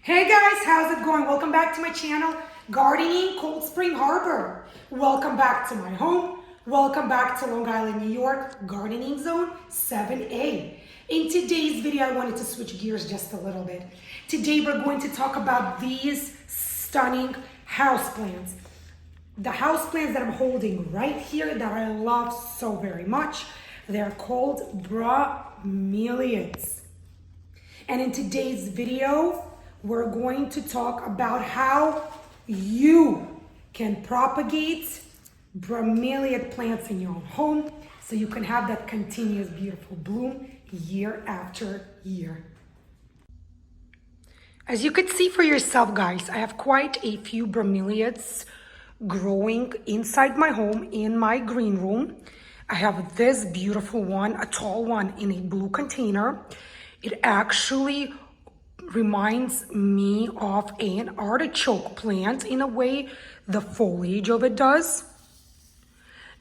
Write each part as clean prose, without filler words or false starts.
Hey guys, how's it going? Welcome back to my channel, Gardening Cold Spring Harbor. Welcome back to my home. Welcome back to Long Island, New York, Gardening Zone 7A. In today's video, I wanted to switch gears just a little bit. Today, we're going to talk about these stunning houseplants. The houseplants that I'm holding right here that I love so very much. They're called Bromeliads. And in today's video, we're going to talk about how you can propagate bromeliad plants in your own home so you can have that continuous beautiful bloom year after year. As you could see for yourself, guys, I have quite a few bromeliads growing inside my home in my green room. I have this beautiful one, a tall one in a blue container. It actually reminds me of an artichoke plant in a way, the foliage of it does.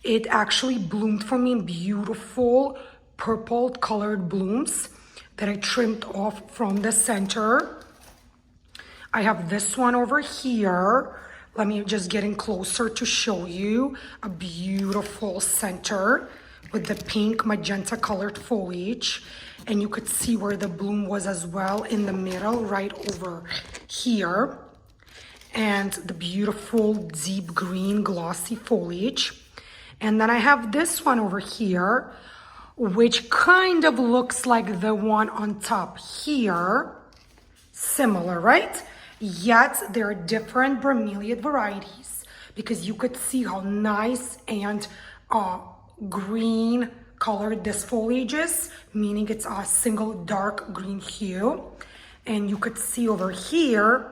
It actually bloomed for me in beautiful purple colored blooms that I trimmed off from the center. I have this one over here. Let me just get in closer to show you a beautiful center with the pink magenta colored foliage. And you could see where the bloom was as well in the middle, right over here. And the beautiful deep green glossy foliage. And then I have this one over here, which kind of looks like the one on top here. Similar, right? Yet there are different bromeliad varieties because you could see how nice and green colored this foliage is, meaning it's a single dark green hue. And you could see over here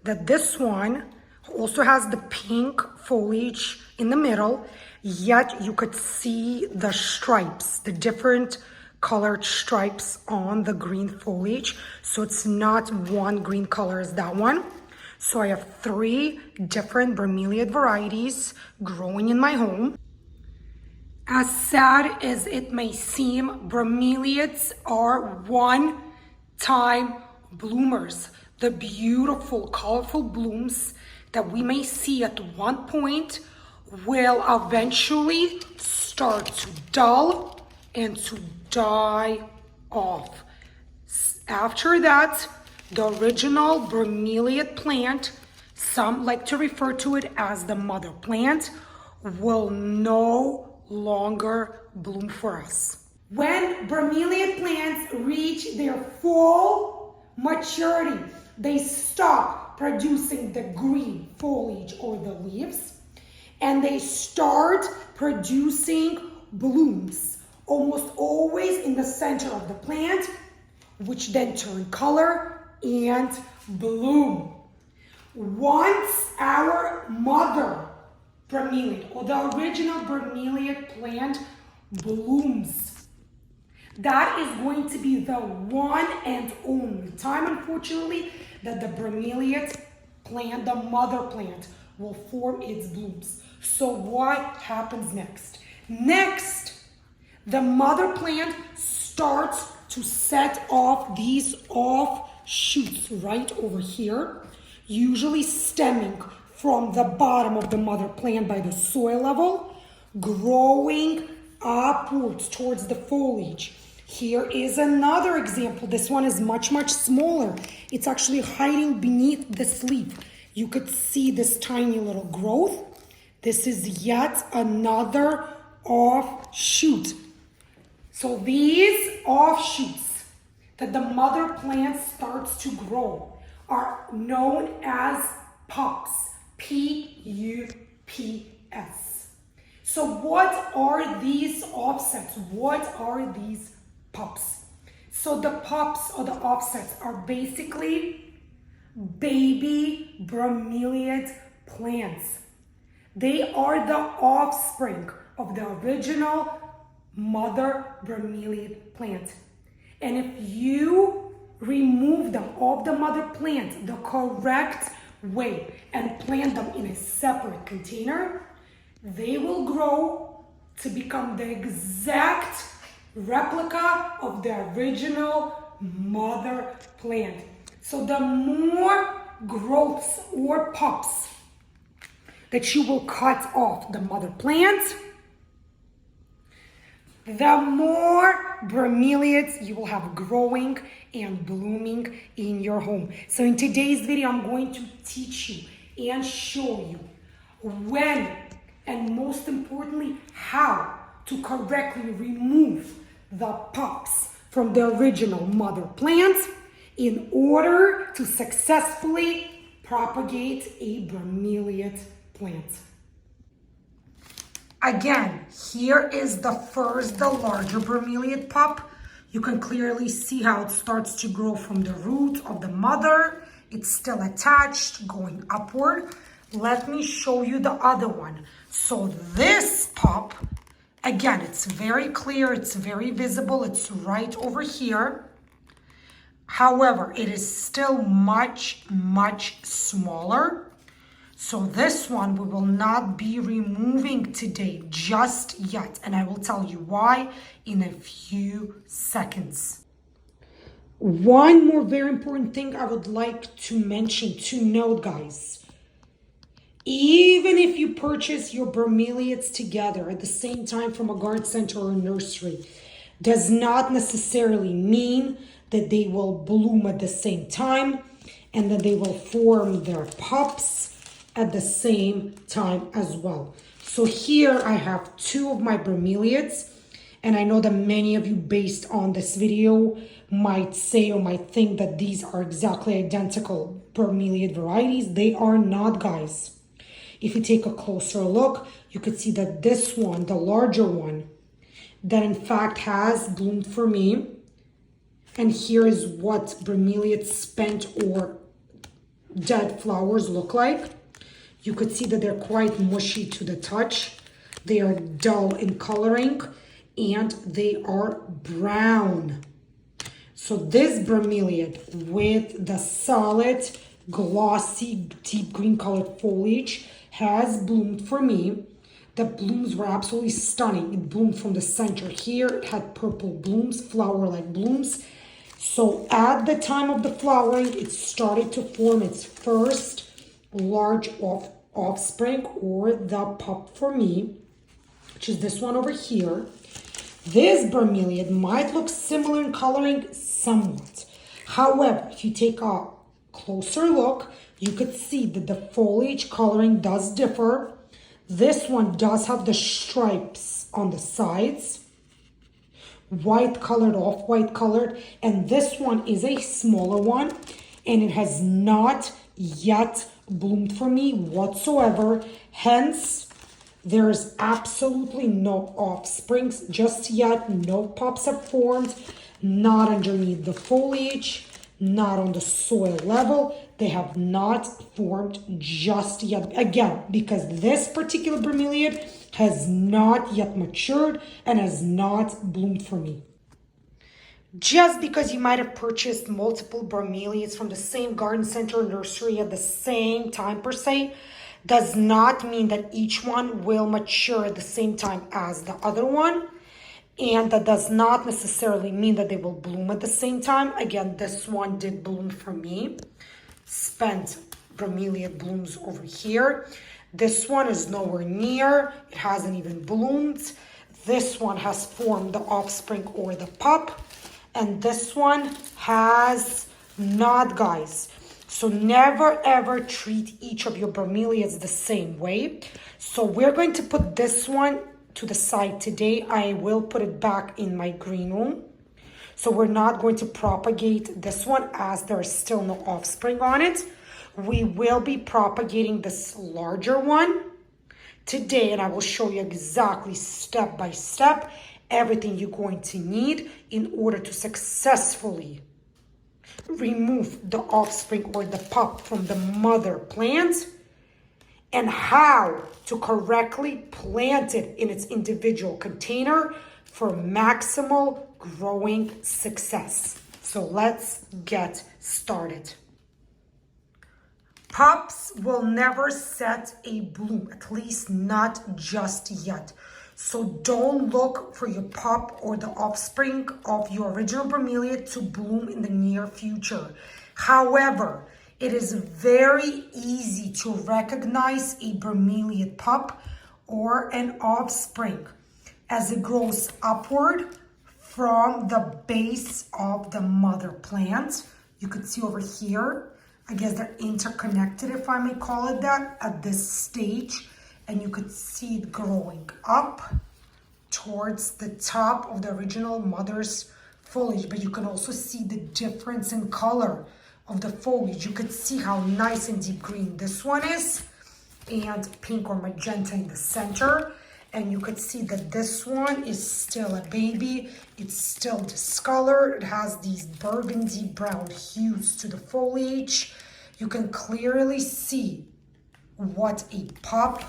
that this one also has the pink foliage in the middle, yet you could see the stripes, the different colored stripes on the green foliage. So it's not one green color as that one. So I have 3 different bromeliad varieties growing in my home. As sad as it may seem, bromeliads are one-time bloomers. The beautiful, colorful blooms that we may see at one point will eventually start to dull and to die off. After that, the original bromeliad plant, some like to refer to it as the mother plant, will no longer bloom for us. When bromeliad plants reach their full maturity, they stop producing the green foliage or the leaves, and they start producing blooms, almost always in the center of the plant, which then turn color and bloom. Once our mother bromeliad or the original bromeliad plant blooms, that is going to be the one and only time, unfortunately, that the bromeliad plant, the mother plant, will form its blooms. So what happens next? Next, the mother plant starts to set off these offshoots right over here, usually stemming from the bottom of the mother plant by the soil level, growing upwards towards the foliage. Here is another example. This one is much, much smaller. It's actually hiding beneath this leaf. You could see this tiny little growth. This is yet another offshoot. So these offshoots that the mother plant starts to grow are known as PUPS. P-U-P-S. So what are these offsets? What are these PUPS? So the PUPS or the offsets are basically baby bromeliad plants. They are the offspring of the original mother bromeliad plant. And if you remove them off the mother plant the correct way and plant them in a separate container, they will grow to become the exact replica of the original mother plant. So the more growths or pups that you will cut off the mother plant, the more bromeliads you will have growing and blooming in your home. So in today's video, I'm going to teach you and show you when, and most importantly, how to correctly remove the pups from the original mother plant in order to successfully propagate a bromeliad plant. Again, here is the larger bromeliad pup. You can clearly see how it starts to grow from the root of the mother. It's still attached, going upward. Let me show you the other one. So this pup, again, it's very clear, it's very visible, it's right over here. However, it is still much, much smaller. So this one we will not be removing today just yet, and I will tell you why in a few seconds. One more very important thing I would like to mention, to note, guys. Even if you purchase your bromeliads together at the same time from a garden center or a nursery, does not necessarily mean that they will bloom at the same time and that they will form their pups at the same time as well. So here I have two of my bromeliads, and I know that many of you based on this video might say or might think that these are exactly identical bromeliad varieties. They are not, guys. If you take a closer look, you could see that this one, the larger one, that in fact has bloomed for me. And here is what bromeliad spent or dead flowers look like. You could see that they're quite mushy to the touch. They are dull in coloring and they are brown. So this bromeliad with the solid, glossy, deep green colored foliage has bloomed for me. The blooms were absolutely stunning. It bloomed from the center here. It had purple blooms, flower-like blooms. So at the time of the flowering, it started to form its first large offspring or the pup for me, which is this one over here. This bromeliad might look similar in coloring somewhat. However, if you take a closer look, you could see that the foliage coloring does differ. This one does have the stripes on the sides, white colored, off-white colored, and this one is a smaller one, and it has not yet bloomed for me whatsoever. Hence, there is absolutely no offsprings just yet. No pups have formed, not underneath the foliage, not on the soil level. They have not formed just yet. Again, because this particular bromeliad has not yet matured and has not bloomed for me. Just because you might have purchased multiple bromeliads from the same garden center or nursery at the same time per se, does not mean that each one will mature at the same time as the other one. And that does not necessarily mean that they will bloom at the same time. Again, this one did bloom for me. Spent bromeliad blooms over here. This one is nowhere near. It hasn't even bloomed. This one has formed the offspring or the pup. And this one has not, guys. So never ever treat each of your bromeliads the same way. So we're going to put this one to the side today. I will put it back in my green room. So we're not going to propagate this one as there is still no offspring on it. We will be propagating this larger one today, and I will show you exactly step by step everything you're going to need in order to successfully remove the offspring or the pup from the mother plant, and how to correctly plant it in its individual container for maximal growing success. So let's get started. Pups will never set a bloom, at least not just yet. So don't look for your pup or the offspring of your original bromeliad to bloom in the near future. However, it is very easy to recognize a bromeliad pup or an offspring as it grows upward from the base of the mother plant. You could see over here, I guess they're interconnected, if I may call it that, at this stage. And you could see it growing up towards the top of the original mother's foliage. But you can also see the difference in color of the foliage. You could see how nice and deep green this one is, and pink or magenta in the center. And you could see that this one is still a baby. It's still discolored. It has these burgundy brown hues to the foliage. You can clearly see what a pup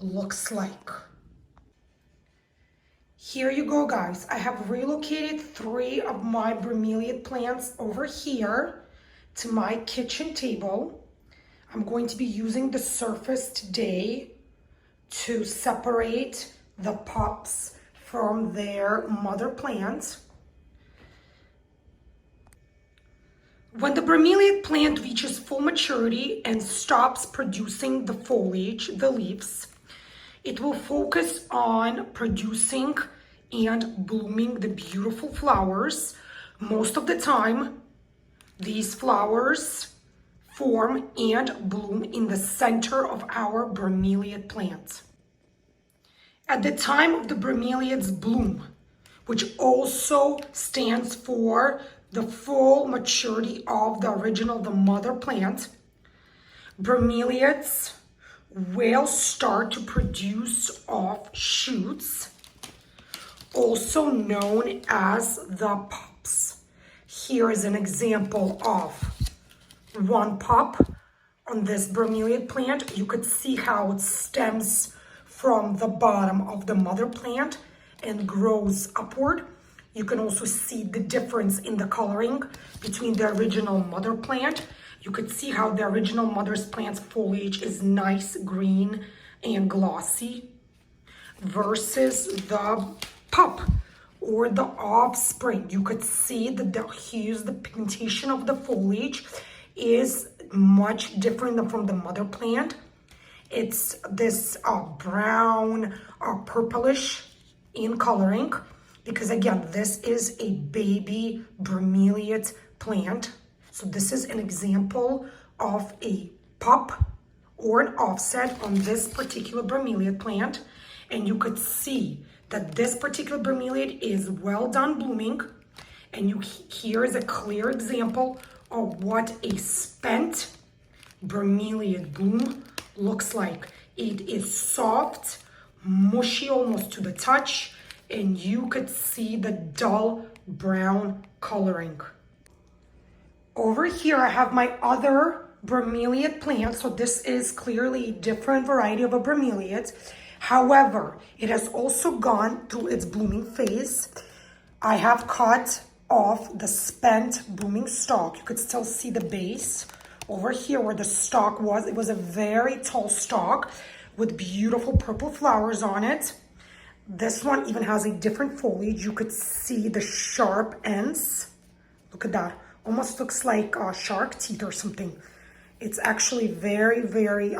looks like. Here you go, guys. I have relocated 3 of my bromeliad plants over here to my kitchen table. I'm going to be using the surface today to separate the pups from their mother plant. When the bromeliad plant reaches full maturity and stops producing the foliage, the leaves, it will focus on producing and blooming the beautiful flowers. Most of the time, these flowers form and bloom in the center of our bromeliad plant. At the time of the bromeliad's bloom, which also stands for the full maturity of the original, the mother plant, bromeliads will start to produce offshoots, also known as the PUPS. Here is an example of one pup on this bromeliad plant. You could see how it stems from the bottom of the mother plant and grows upward. You can also see the difference in the coloring between the original mother plant. You could see how the original mother's plant's foliage is nice green and glossy versus the pup or the offspring. You could see that the hues, the pigmentation of the foliage is much different than from the mother plant. It's this brown or purplish in coloring, because again, this is a baby bromeliad plant. So this is an example of a pup or an offset on this particular bromeliad plant. And you could see that this particular bromeliad is well done blooming. And here is a clear example of what a spent bromeliad bloom looks like. It is soft, mushy almost to the touch, and you could see the dull brown coloring. Over here, I have my other bromeliad plant. So this is clearly a different variety of a bromeliad. However, it has also gone through its blooming phase. I have cut off the spent blooming stalk. You could still see the base over here where the stalk was. It was a very tall stalk with beautiful purple flowers on it. This one even has a different foliage. You could see the sharp ends. Look at that. Almost looks like shark teeth or something. It's actually very, very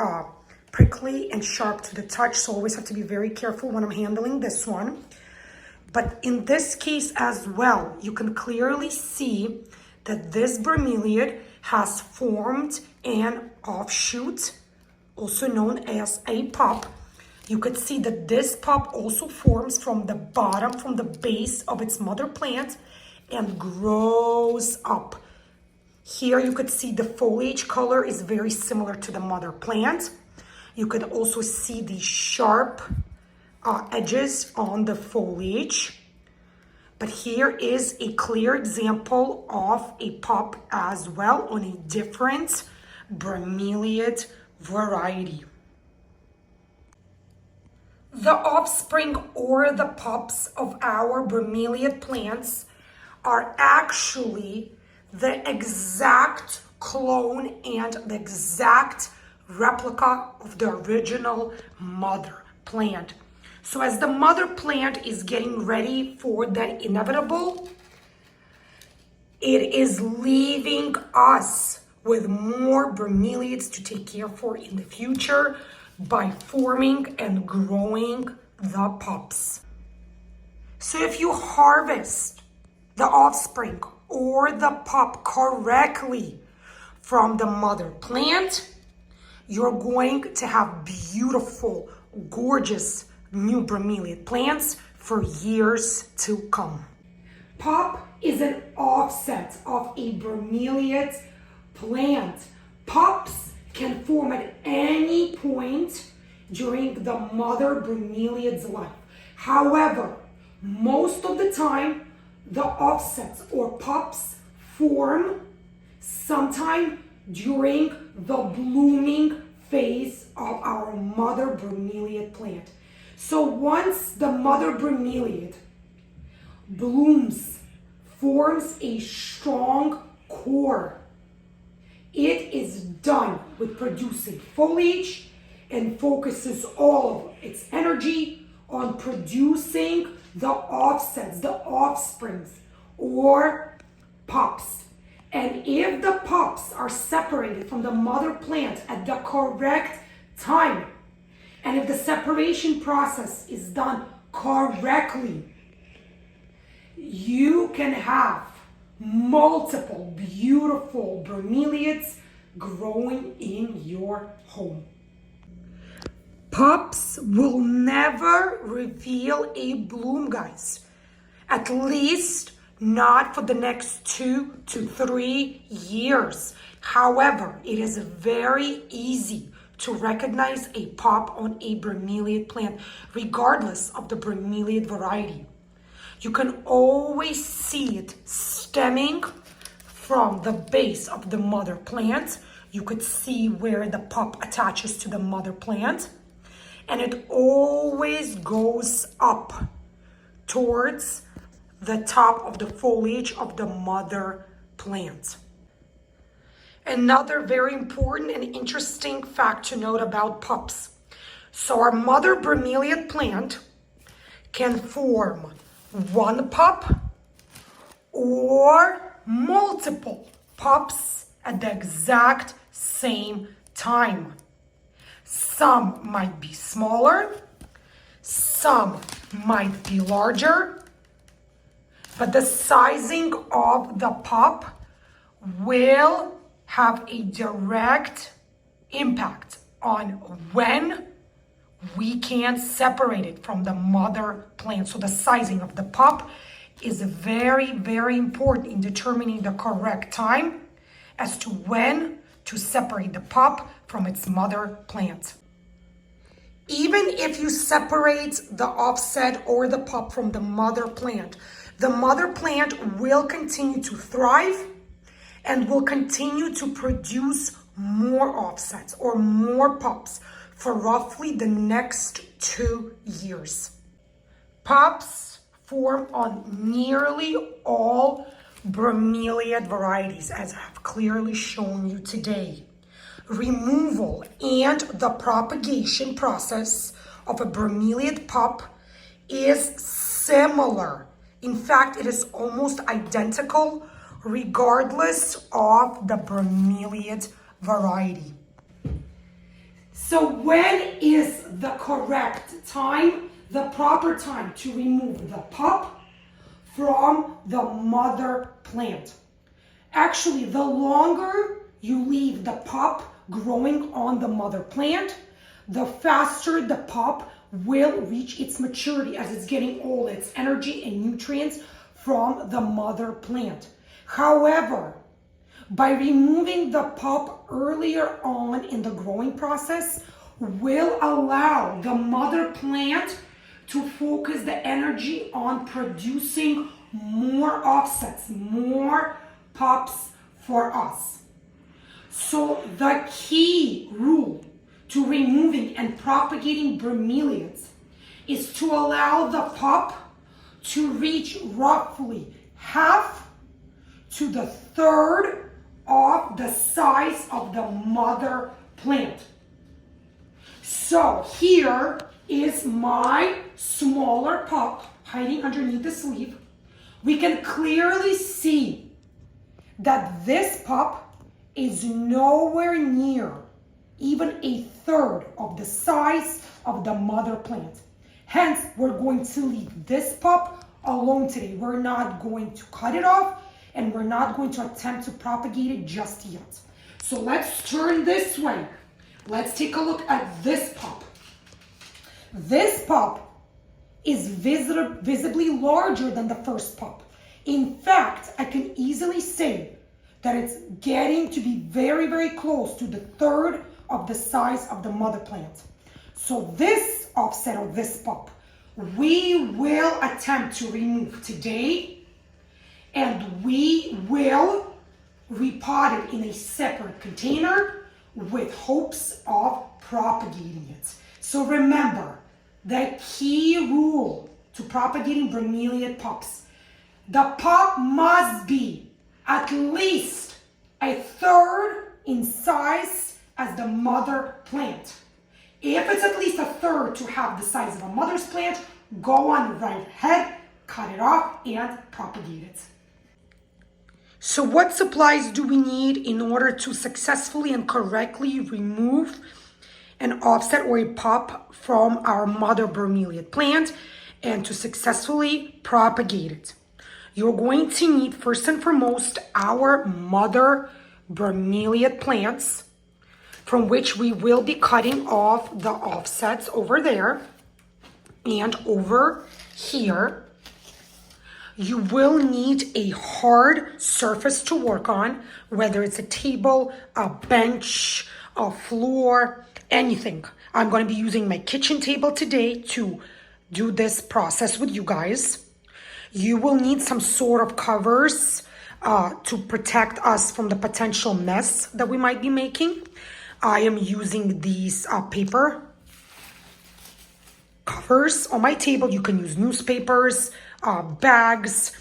prickly and sharp to the touch. So always have to be very careful when I'm handling this one. But in this case as well, you can clearly see that this bromeliad has formed an offshoot, also known as a pup. You could see that this pup also forms from the bottom, from the base of its mother plant, and grows up. Here you could see the foliage color is very similar to the mother plant. You could also see the sharp edges on the foliage. But here is a clear example of a pup as well on a different bromeliad variety. The offspring or the pups of our bromeliad plants are actually the exact clone and the exact replica of the original mother plant. So as the mother plant is getting ready for that inevitable, it is leaving us with more bromeliads to take care for in the future by forming and growing the pups. So if you harvest the offspring or the pup correctly from the mother plant, you're going to have beautiful, gorgeous new bromeliad plants for years to come. Pup is an offset of a bromeliad plant. Pups can form at any point during the mother bromeliad's life. However, most of the time, the offsets or pups form sometime during the blooming phase of our mother bromeliad plant. So once the mother bromeliad blooms, forms a strong core, it is done with producing foliage and focuses all of its energy on producing the offsets, the offsprings, or pups. And if the pups are separated from the mother plant at the correct time, and if the separation process is done correctly, you can have multiple beautiful bromeliads growing in your home. Pups will never reveal a bloom, guys. At least not for the next 2 to 3 years. However, it is very easy to recognize a pup on a bromeliad plant, regardless of the bromeliad variety. You can always see it stemming from the base of the mother plant. You could see where the pup attaches to the mother plant. And it always goes up towards the top of the foliage of the mother plant. Another very important and interesting fact to note about pups. So our mother bromeliad plant can form one pup or multiple pups at the exact same time. Some might be smaller, some might be larger, but the sizing of the pup will have a direct impact on when we can separate it from the mother plant. So the sizing of the pup is very, very important in determining the correct time as to when to separate the pup from its mother plant. Even if you separate the offset or the pup from the mother plant will continue to thrive and will continue to produce more offsets or more pups for roughly the next 2 years. Pups form on nearly all bromeliad varieties, as I've clearly shown you today. Removal and the propagation process of a bromeliad pup is similar. In fact, it is almost identical regardless of the bromeliad variety. So when is the correct time, the proper time to remove the pup from the mother plant? Actually, the longer you leave the pup growing on the mother plant, the faster the pup will reach its maturity as it's getting all its energy and nutrients from the mother plant. However, by removing the pup earlier on in the growing process will allow the mother plant to focus the energy on producing more offsets, more pups for us. So the key rule to removing and propagating bromeliads is to allow the pup to reach roughly half to the third of the size of the mother plant. So here is my smaller pup hiding underneath the sleeve. We can clearly see that this pup is nowhere near even a third of the size of the mother plant. Hence, we're going to leave this pup alone today. We're not going to cut it off, and we're not going to attempt to propagate it just yet. So let's turn this way. Let's take a look at this pup. This pup is visibly larger than the first pup. In fact, I can easily say that it's getting to be very, very close to the third of the size of the mother plant. So this offset of this pup, we will attempt to remove today, and we will repot it in a separate container with hopes of propagating it. So remember, the key rule to propagating bromeliad pups, the pup must be at least a third in size as the mother plant. If it's at least a third to have the size of a mother's plant, go on right ahead, cut it off, and propagate it. So what supplies do we need in order to successfully and correctly remove an offset or a pup from our mother bromeliad plant and to successfully propagate it? You're going to need, first and foremost, our mother bromeliad plants, from which we will be cutting off the offsets over there and over here. You will need a hard surface to work on, whether it's a table, a bench, a floor, anything. I'm going to be using my kitchen table today to do this process with you guys. You will need some sort of covers to protect us from the potential mess that we might be making. I am using these paper covers on my table. You can use newspapers, bags,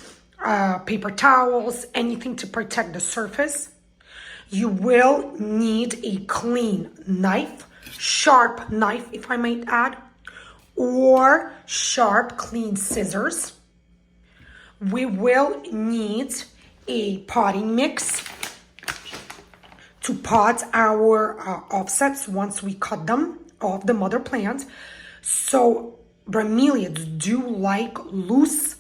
paper towels, anything to protect the surface. You will need a clean knife, sharp knife if I might add, or sharp clean scissors. We will need a potting mix to pot our offsets once we cut them off the mother plant. So bromeliads do like loose,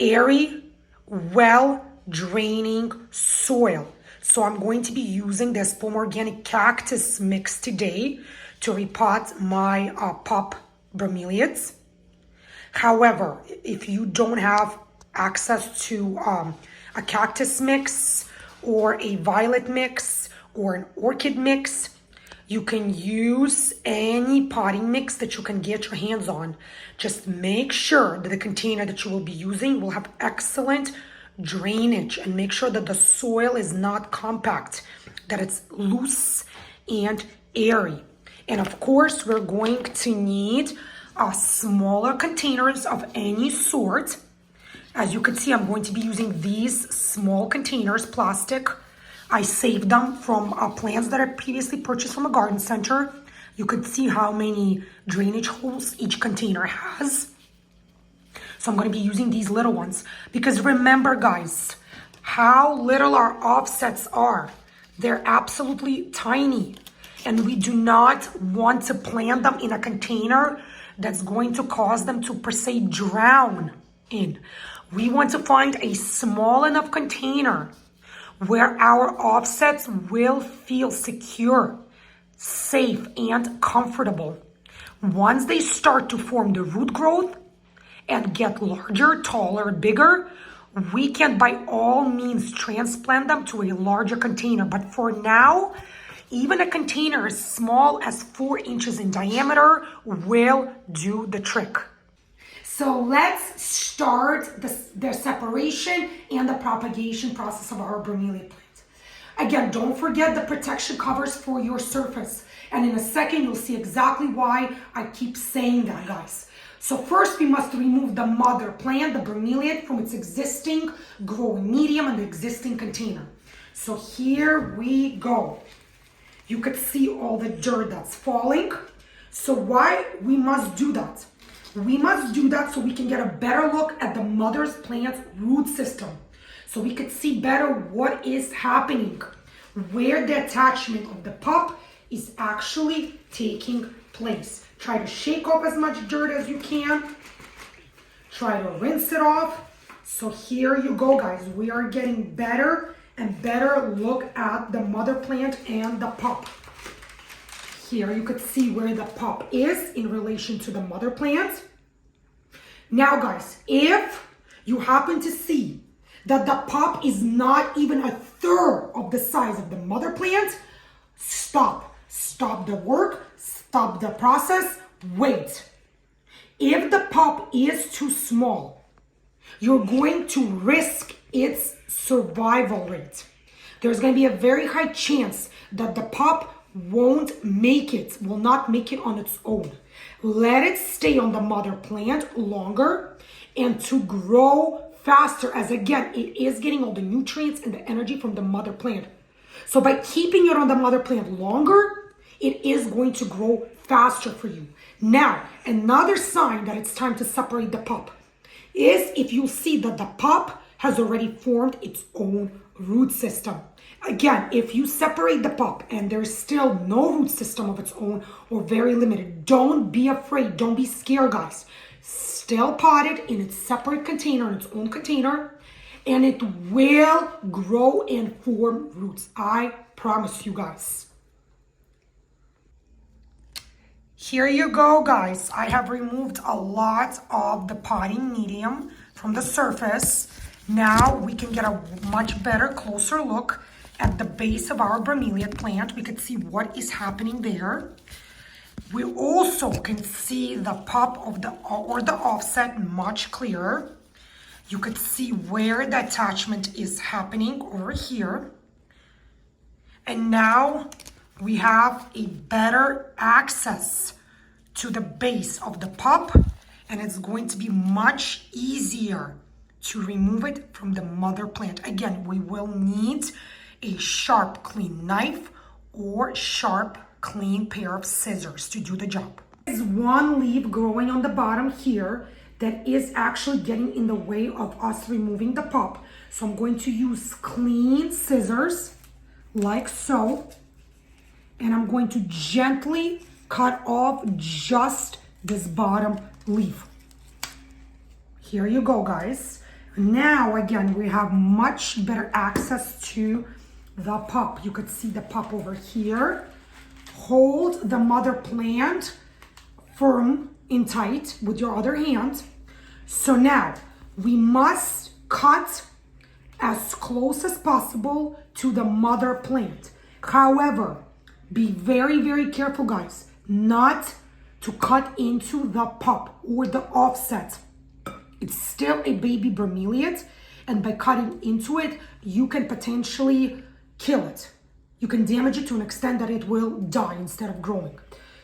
airy, well-draining soil. So I'm going to be using this organic cactus mix today to repot my pup bromeliads. However, if you don't have access to a cactus mix or a violet mix or an orchid mix, you can use any potting mix that you can get your hands on. Just make sure that the container that you will be using will have excellent drainage, and make sure that the soil is not compact, that it's loose and airy. And of course, we're going to need smaller containers of any sort. As you can see, I'm going to be using these small containers, plastic. I saved them from plants that I previously purchased from a garden center. You could see how many drainage holes each container has. So I'm going to be using these little ones, because remember, guys, how little our offsets are. They're absolutely tiny, and we do not want to plant them in a container that's going to cause them to per se drown in. We want to find a small enough container where our offsets will feel secure, safe, and comfortable. Once they start to form the root growth and get larger, taller, bigger, we can by all means transplant them to a larger container. But for now, even a container as small as 4 inches in diameter will do the trick. So let's start the separation and the propagation process of our bromeliad plant. Again, don't forget the protection covers for your surface. And in a second, you'll see exactly why I keep saying that, guys. So first, we must remove the mother plant, the bromeliad, from its existing growing medium and the existing container. So here we go. You could see all the dirt that's falling. So why we must do that? We must do that so we can get a better look at the mother's plant's root system. So we could see better what is happening, where the attachment of the pup is actually taking place. Try to shake off as much dirt as you can. Try to rinse it off. So here you go, guys. We are getting better and better look at the mother plant and the pup. Here you could see where the pup is in relation to the mother plant. Now, guys, if you happen to see that the pup is not even a third of the size of the mother plant, stop. Stop the work, stop the process, wait. If the pup is too small, you're going to risk its survival rate. There's going to be a very high chance that the pup won't make it, will not make it on its own. Let it stay on the mother plant longer and to grow faster, as again, it is getting all the nutrients and the energy from the mother plant. So by keeping it on the mother plant longer, it is going to grow faster for you. Now, another sign that it's time to separate the pup is if you see that the pup has already formed its own root system. Again, if you separate the pup and there's still no root system of its own or very limited, don't be afraid, don't be scared, guys. Still pot it in its separate container, in its own container, and it will grow and form roots. I promise you guys. Here you go, guys. I have removed a lot of the potting medium from the surface. Now we can get a much better, closer look at the base of our bromeliad plant. We could see what is happening there. We also can see the pup of the offset much clearer. You could see where the attachment is happening over here. And now we have a better access to the base of the pup, and it's going to be much easier to remove it from the mother plant. Again, we will need a sharp, clean knife or sharp, clean pair of scissors to do the job. There's one leaf growing on the bottom here that is actually getting in the way of us removing the pup. So I'm going to use clean scissors like so, and I'm going to gently cut off just this bottom leaf. Here you go, guys. Now, again, we have much better access to the pup. You could see the pup over here. Hold the mother plant firm and tight with your other hand. So now we must cut as close as possible to the mother plant. However, be very, very careful, guys, not to cut into the pup or the offset. It's still a baby bromeliad, and by cutting into it, you can potentially kill it. You can damage it to an extent that it will die instead of growing.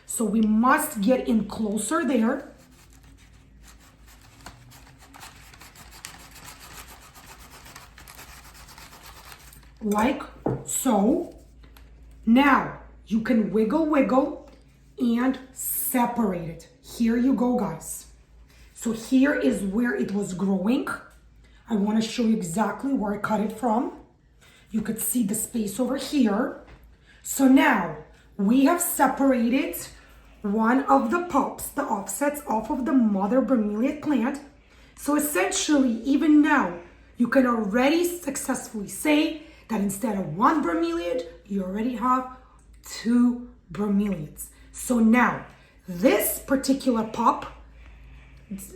So we must get in closer there. Like so. Now you can wiggle and separate it. Here you go, guys. So here is where it was growing. I want to show you exactly where I cut it from. You could see the space over here. So now we have separated one of the pups, the offsets, off of the mother bromeliad plant. So essentially, even now, you can already successfully say that instead of one bromeliad, you already have two bromeliads. So now, this particular pup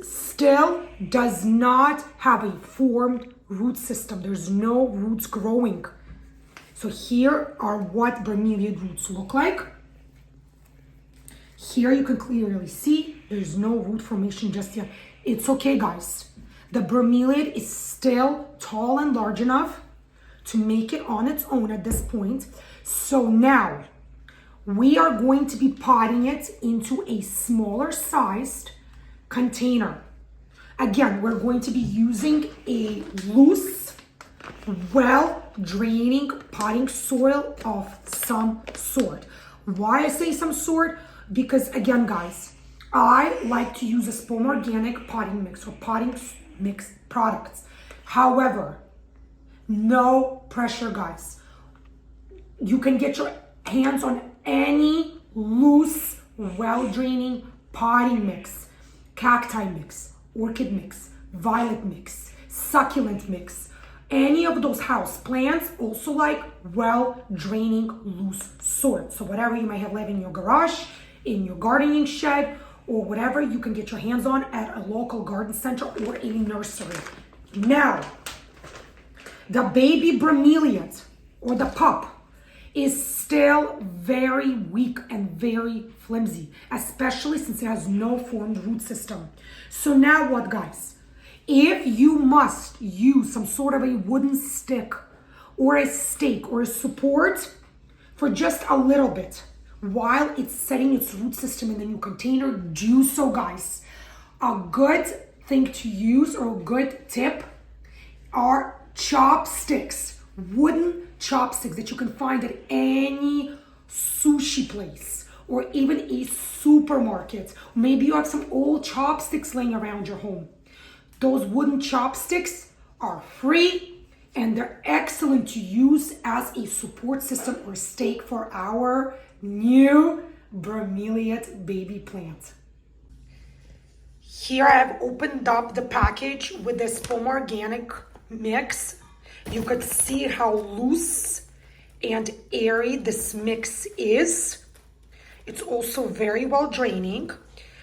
still does not have a formed root system. There's no roots growing. So here are what bromeliad roots look like. Here you can clearly see there's no root formation just yet. It's okay, guys. The bromeliad is still tall and large enough to make it on its own at this point. So now we are going to be potting it into a smaller sized container. Again, we're going to be using a loose, well-draining potting soil of some sort. Why I say some sort? because again, guys, I like to use a Spom Organic potting mix or potting mix products. However, no pressure, guys. You can get your hands on any loose, well-draining potting mix, cacti mix, orchid mix, violet mix, succulent mix, any of those house plants. Also like well-draining loose soil. So whatever you might have left in your garage, in your gardening shed, or whatever you can get your hands on at a local garden center or a nursery. Now, the baby bromeliad or the pup is still very weak and very flimsy, especially since it has no formed root system. So now what, guys? If you must use some sort of a wooden stick or a stake or a support for just a little bit while it's setting its root system in the new container, do so, guys. A good thing to use or a good tip are chopsticks, wooden chopsticks that you can find at any sushi place or even a supermarket. Maybe you have some old chopsticks laying around your home. Those wooden chopsticks are free and they're excellent to use as a support system or stake for our new bromeliad baby plant. Here I have opened up the package with this Spom Organic mix. You could see how loose and airy this mix is. It's also very well draining.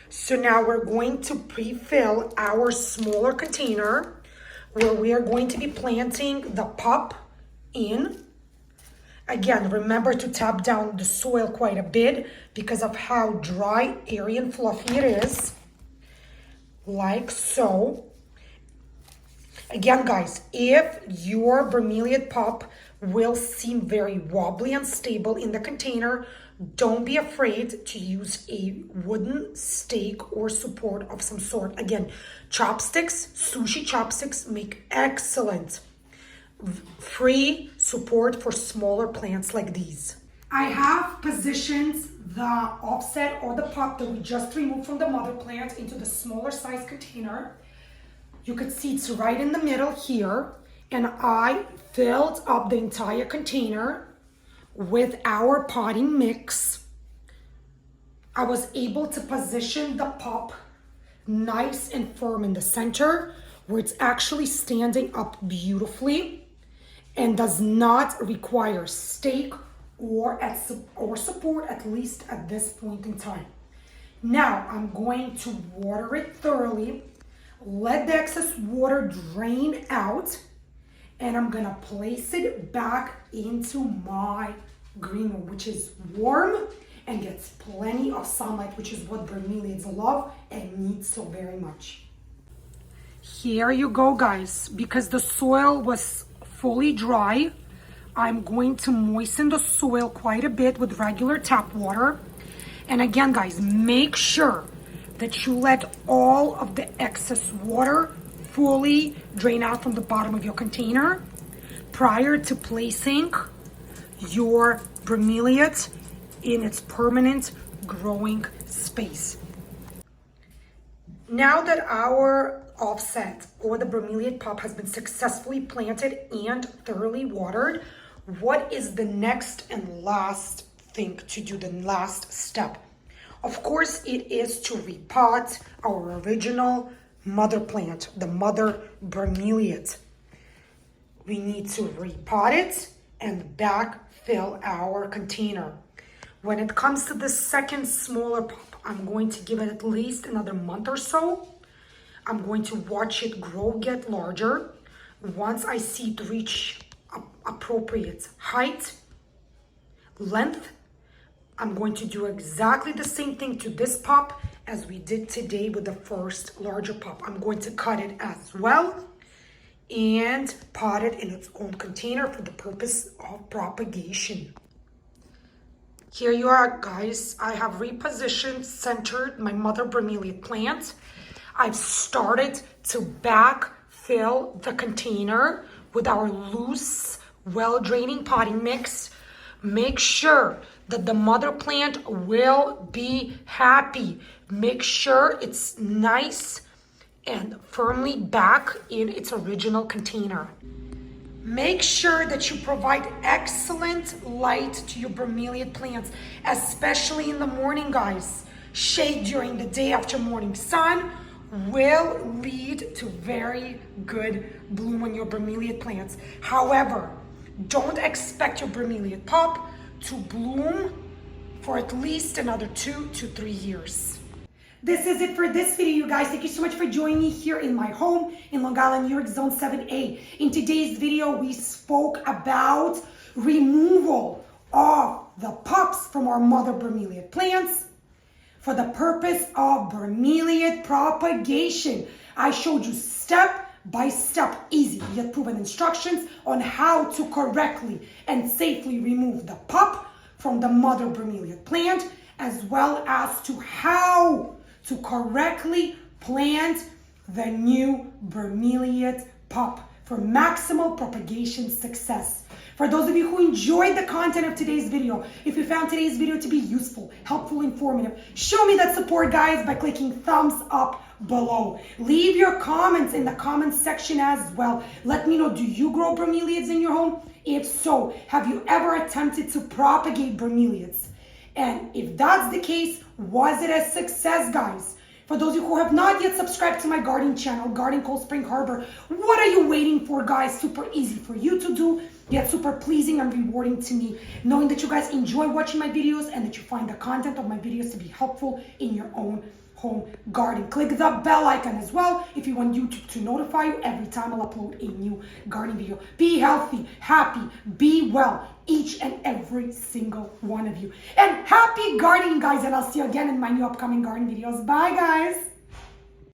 So now we're going to pre-fill our smaller container where we are going to be planting the pup in. Again, remember to tap down the soil quite a bit because of how dry, airy, and fluffy it is. Like so. Again, guys, if your bromeliad pup will seem very wobbly and unstable in the container, don't be afraid to use a wooden stake or support of some sort. Again, chopsticks, sushi chopsticks make excellent free support for smaller plants like these. I have positioned the offset or the pup that we just removed from the mother plant into the smaller size container. You could see it's right in the middle here, and I filled up the entire container with our potting mix. I was able to position the pup nice and firm in the center where it's actually standing up beautifully and does not require stake or support, at least at this point in time. Now I'm going to water it thoroughly, let the excess water drain out, and I'm gonna place it back into my green room, which is warm and gets plenty of sunlight, which is what bromeliads love and need so very much. Here you go, guys. Because the soil was fully dry, I'm going to moisten the soil quite a bit with regular tap water. And again, guys, make sure that you let all of the excess water fully drain out from the bottom of your container prior to placing your bromeliad in its permanent growing space. Now that our offset or the bromeliad pup has been successfully planted and thoroughly watered, what is the next and last thing to do, the last step? Of course, it is to repot our original mother plant, the mother bromeliad. We need to repot it and backfill our container. When it comes to the second smaller pup, I'm going to give it at least another month or so. I'm going to watch it grow, get larger. Once I see it reach appropriate height, length, I'm going to do exactly the same thing to this pup as we did today with the first larger pup. I'm going to cut it as well and pot it in its own container for the purpose of propagation. Here you are, guys. I have repositioned, centered my mother bromeliad plant. I've started to backfill the container with our loose, well-draining potting mix. Make sure that the mother plant will be happy. Make sure it's nice and firmly back in its original container. Make sure that you provide excellent light to your bromeliad plants, especially in the morning, guys. Shade during the day after morning sun will lead to very good bloom on your bromeliad plants. However, don't expect your bromeliad pop to bloom for at least another 2 to 3 years. This is it for this video, you guys. Thank you so much for joining me here in my home in Long Island, New York, Zone 7A. In today's video, we spoke about removal of the pups from our mother bromeliad plants for the purpose of bromeliad propagation. I showed you step-by-step, easy yet proven instructions on how to correctly and safely remove the pup from the mother bromeliad plant, as well as to how to correctly plant the new bromeliad pup for maximal propagation success. For those of you who enjoyed the content of today's video, if you found today's video to be useful, helpful, informative, show me that support, guys, by clicking thumbs up below. Leave your comments in the comments section as well. Let me know, do you grow bromeliads in your home? If so, have you ever attempted to propagate bromeliads? And if that's the case, was it a success, guys? For those of you who have not yet subscribed to my gardening channel, Garden Cold Spring Harbor, what are you waiting for, guys? Super easy for you to do, yet super pleasing and rewarding to me, knowing that you guys enjoy watching my videos and that you find the content of my videos to be helpful in your own home garden. Click the bell icon as well if you want YouTube to notify you every time I'll upload a new gardening video. Be healthy, happy, be well, each and every single one of you. And happy gardening, guys, and I'll see you again in my new upcoming garden videos. Bye, guys.